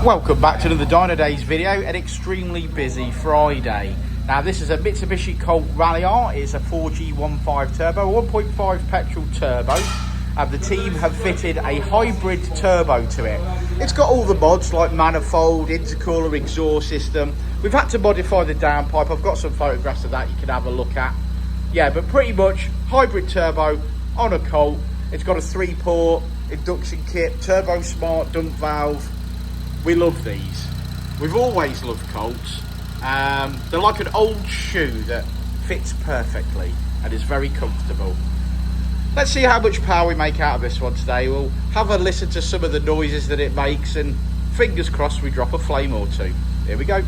Welcome back to another Dynodaze video, an extremely busy Friday. Now this is a Mitsubishi Colt Ralliart. It's a 4G15 turbo, 1.5 petrol turbo. The team have fitted a hybrid turbo to it. It's got all the mods like manifold, intercooler, exhaust system. We've had to modify the downpipe. I've got some photographs of that you can have a look at. Yeah, but pretty much hybrid turbo on a Colt. It's got a 3-port induction kit, turbo smart dump valve. We love these. We've always loved Colts. They're like an old shoe that fits perfectly and is very comfortable. Let's see how much power we make out of this one today. We'll have a listen to some of the noises that it makes and fingers crossed we drop a flame or two. Here we go.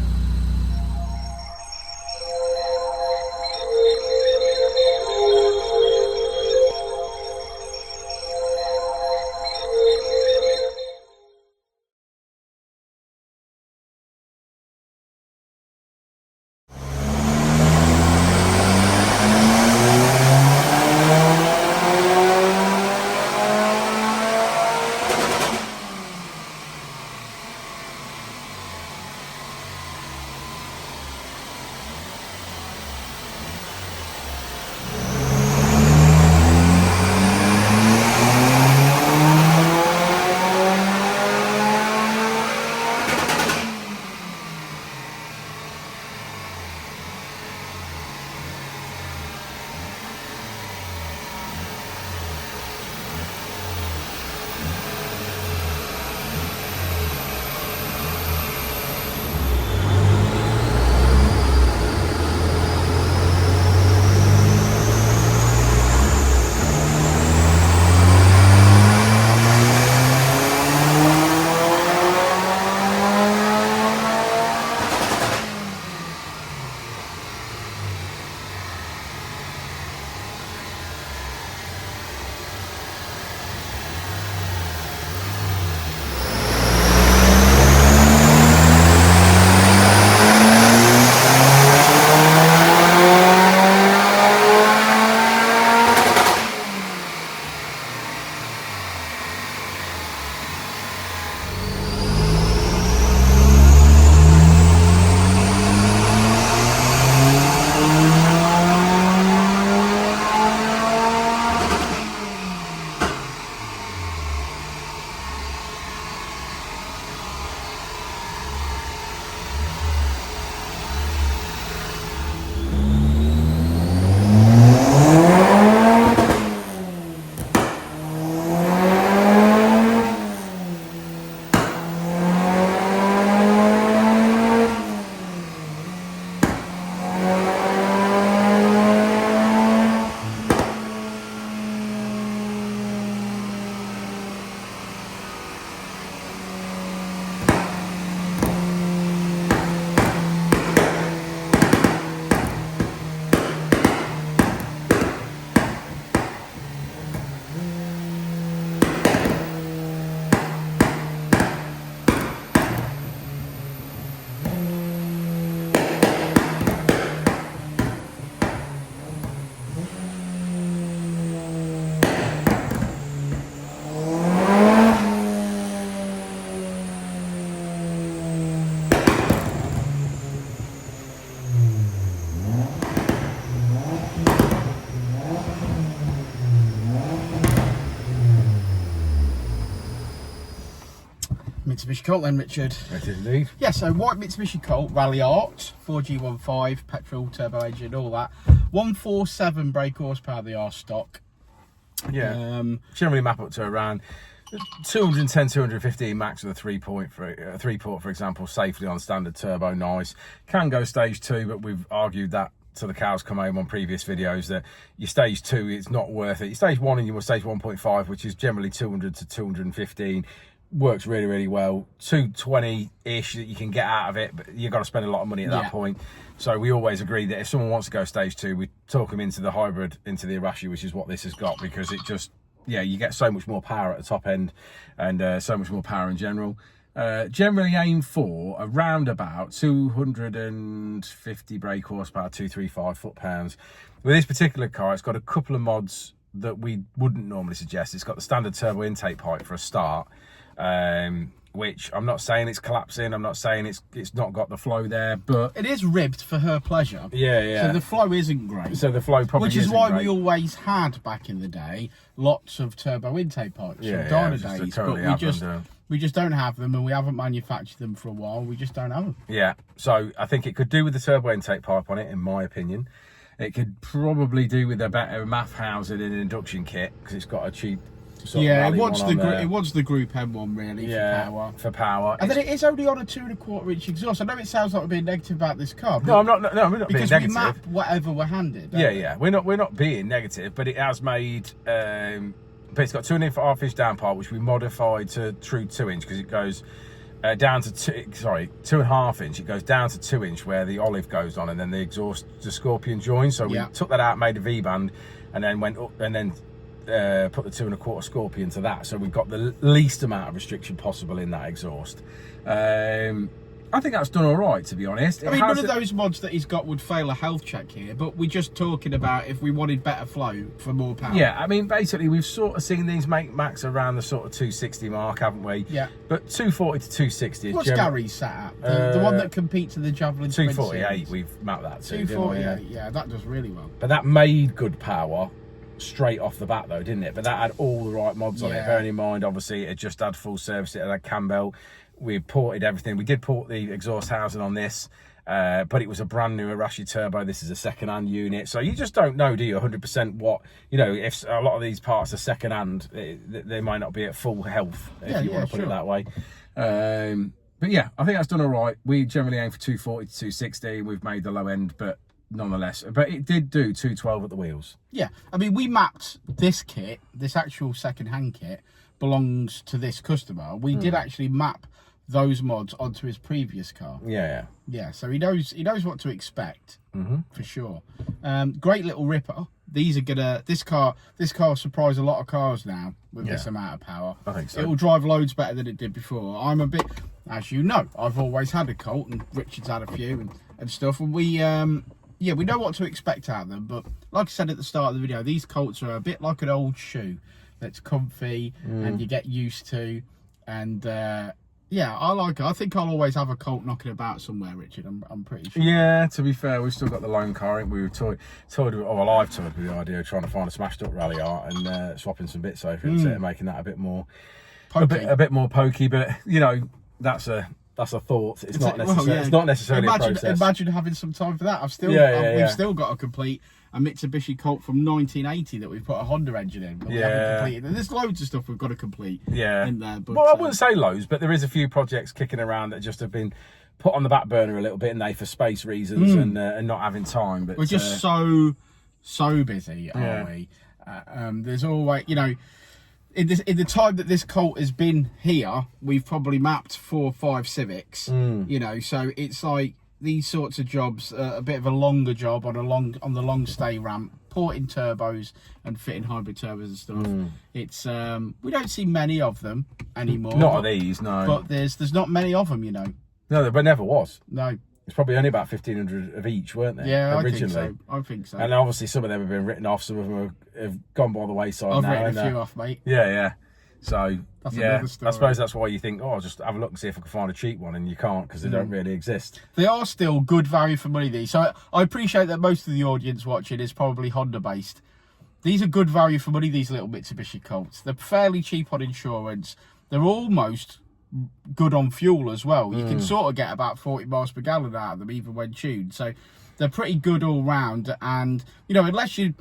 Mitsubishi Colt then, Richard. It is indeed. Yeah, so white Mitsubishi Colt Ralliart, 4G15, petrol, turbo engine, all that. 147 brake horsepower they are stock. Yeah, generally map up to around 210, 215 max with a 3-port, for example, safely on standard turbo, nice. Can go stage 2, but we've argued that till the cows come home on previous videos that your stage 2 it's not worth it. Your stage 1 and your stage 1.5, which is generally 200 to 215, works really, really well. 220-ish that you can get out of it, but you've got to spend a lot of money at that point. So we always agree that if someone wants to go stage 2, we talk them into the hybrid, into the Arashi, which is what this has got, because it just, yeah, you get so much more power at the top end and so much more power in general. Generally aim for around about 250 brake horsepower, 235 foot-pounds. With this particular car, it's got a couple of mods that we wouldn't normally suggest. It's got the standard turbo intake pipe for a start. which I'm not saying it's collapsing. I'm not saying it's not got the flow there, but it is ribbed for her pleasure. Yeah. So the flow isn't great. So the flow probably which is why great. we always had back in the day lots of turbo intake pipes from Dynodaze, but we just don't have them, and we haven't manufactured them for a while. We just don't have them. Yeah. So I think it could do with the turbo intake pipe on it, in my opinion. It could probably do with a better MAF housing and an induction kit, because it's got a cheap. It wants the Group M1 really for power. And then it is only on a 2.25 inch exhaust. I know it sounds like we're being negative about this car. No, I'm not. No, we're not being negative. Because we map whatever we're handed. Yeah. We're not being negative, but it has made. But it's got 2.5 inch downpipe, which we modified to true 2 inch, because it goes down to 2.5 inch. It goes down to 2 inch where the olive goes on, and then the exhaust, the Scorpion joins. So we took that out, made a V band, and then went up, and then put the 2.25 Scorpion to that, so we've got the least amount of restriction possible in that exhaust. I think that's done all right, to be honest. I mean, none of those mods that he's got would fail a health check here, but we're just talking about if we wanted better flow for more power. Yeah, I mean, basically, we've sort of seen these make max around the sort of 260 mark, haven't we? Yeah. But 240 to 260 is what's Gary's sat at? The one that competes in the Javelin 248, we've mapped that to. 248, yeah, that does really well. But that made good power straight off the bat, though, didn't it? But that had all the right mods on it. Bearing in mind, obviously, it just had full service. It had cam belt. We ported everything. We did port the exhaust housing on this, but it was a brand new Arashi turbo. This is a second-hand unit, so you just don't know, do you, 100% what, you know, if a lot of these parts are second-hand, they might not be at full health, if you want to put it that way. But yeah, I think that's done all right. We generally aim for 240 to 260. We've made the low end, but nonetheless, but it did do 212 at the wheels. Yeah, I mean, we mapped this kit, this actual second-hand kit belongs to this customer. We did actually map those mods onto his previous car. Yeah, so he knows what to expect, for sure. Great little ripper. These are gonna, this car will surprise a lot of cars now with this amount of power. I think so. It will drive loads better than it did before. I'm a bit, as you know, I've always had a Colt, and Richard's had a few and stuff, and we we know what to expect out of them. But like I said at the start of the video, these Colts are a bit like an old shoe that's comfy and you get used to, and yeah, I like it. I think I'll always have a Colt knocking about somewhere, Richard. I'm pretty sure. Yeah, to be fair, we've still got the loan car. We were toyed with the idea of trying to find a smashed up Ralliart and swapping some bits over it, and making that a bit more pokey. A bit more pokey. But you know, that's a thought. It's not necessarily a process. Imagine having some time for that. We've still got to complete a Mitsubishi Colt from 1980 that we've put a Honda engine in, but we haven't completed. And there's loads of stuff we've got to complete in there. But, well, I wouldn't say loads, but there is a few projects kicking around that just have been put on the back burner a little bit, and they for space reasons and not having time. But we're just so busy, aren't we? There's always, you know, in the time that this Colt has been here, we've probably mapped 4 or 5 Civics. You know, so it's like these sorts of jobs, a bit of a longer job on the long stay ramp, porting turbos and fitting hybrid turbos and stuff. It's we don't see many of them anymore. Not of these, no. But there's not many of them, you know. No, there never was. No. It's probably only about 1,500 of each, weren't there? Yeah, originally. I think so. And obviously some of them have been written off. Some of them have gone by the wayside I've now. written a few off, mate. Yeah. So that's another story. I suppose that's why you think, oh, I'll just have a look and see if I can find a cheap one, and you can't, because they don't really exist. They are still good value for money, these. So I appreciate that most of the audience watching is probably Honda based. These are good value for money, these little Mitsubishi Colts. They're fairly cheap on insurance. They're almost good on fuel as well. You can sort of get about 40 miles per gallon out of them, even when tuned. So they're pretty good all round. And, you know, unless you're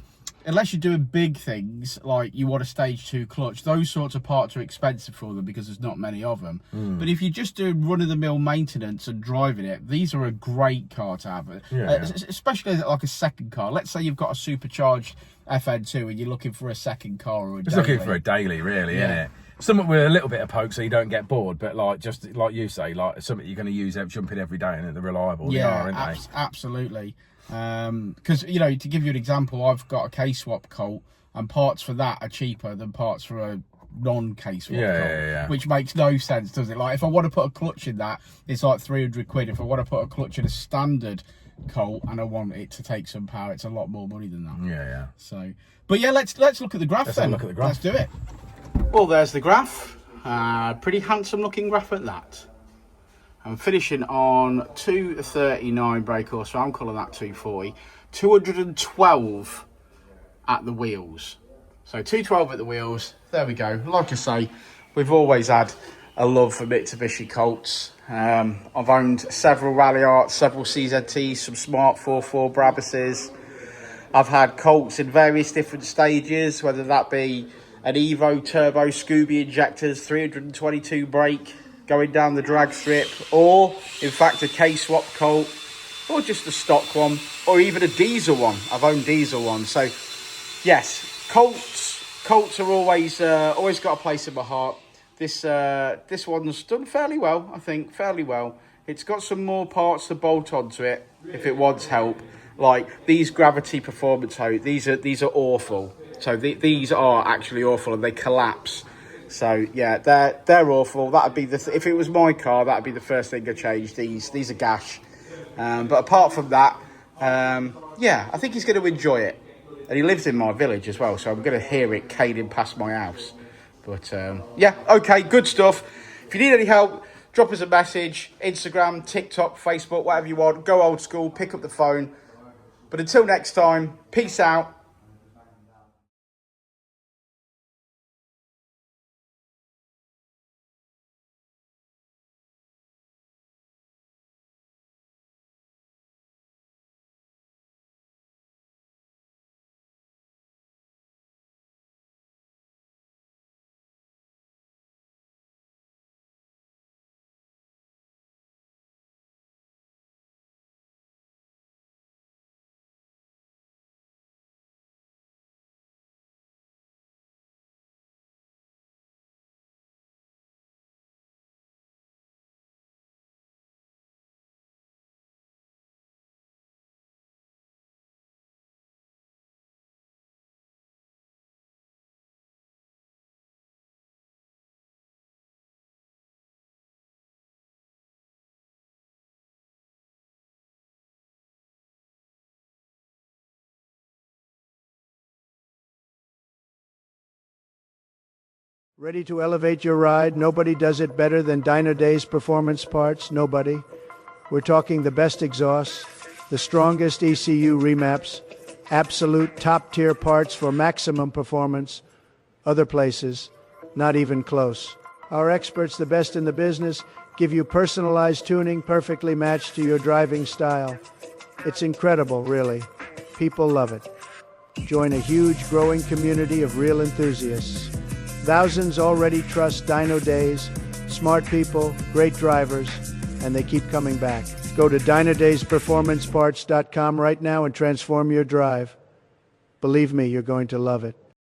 doing big things like you want a stage 2 clutch, those sorts of parts are expensive for them because there's not many of them. But if you're just doing run-of-the-mill maintenance and driving it, these are a great car to have. Especially like a second car. Let's say you've got a supercharged FN2 and you're looking for a second car or a daily. It's looking for a daily, really, isn't it? Something with a little bit of poke so you don't get bored, but like just like you say, like something you're going to use jumping every day, and they're reliable. Yeah, they are, aren't they? Absolutely. Because, you know, to give you an example, I've got a K-swap Colt, and parts for that are cheaper than parts for a non-K-swap Colt, which makes no sense, does it? Like, if I want to put a clutch in that, it's like 300 quid. If I want to put a clutch in a standard Colt and I want it to take some power, it's a lot more money than that. So, but yeah, let's look at the graph then. Have a look at the graph. Let's do it. Well, there's the graph. Pretty handsome looking graph at that. I'm finishing on 239 brake horse, so I'm calling that 240. 212 at the wheels. So 212 at the wheels. There we go. Like I say, we've always had a love for Mitsubishi Colts. I've owned several Ralliarts, several CZTs, some Smart 4.4 Brabuses. I've had Colts in various different stages, whether that be an Evo Turbo Scooby injectors, 322 brake going down the drag strip, or in fact a K-swap Colt, or just a stock one, or even a diesel one. I've owned diesel ones. So yes, Colts are always got a place in my heart. This one's done fairly well, I think, fairly well. It's got some more parts to bolt onto it if it wants help. Like these gravity performance hoses, these are awful. So these are actually awful, and they collapse. So yeah, they're awful. That'd be if it was my car, that'd be the first thing I change. These are gash. But apart from that, yeah, I think he's going to enjoy it. And he lives in my village as well, so I'm going to hear it caning past my house. But yeah, okay, good stuff. If you need any help, drop us a message. Instagram, TikTok, Facebook, whatever you want. Go old school, pick up the phone. But until next time, peace out. Ready to elevate your ride? Nobody does it better than Dynodaze performance parts. Nobody. We're talking the best exhausts, the strongest ECU remaps, absolute top-tier parts for maximum performance. Other places, not even close. Our experts, the best in the business, give you personalized tuning perfectly matched to your driving style. It's incredible, really. People love it. Join a huge, growing community of real enthusiasts. Thousands already trust Dynodaze, smart people, great drivers, and they keep coming back. Go to dynodazeperformanceparts.com right now and transform your drive. Believe me, you're going to love it.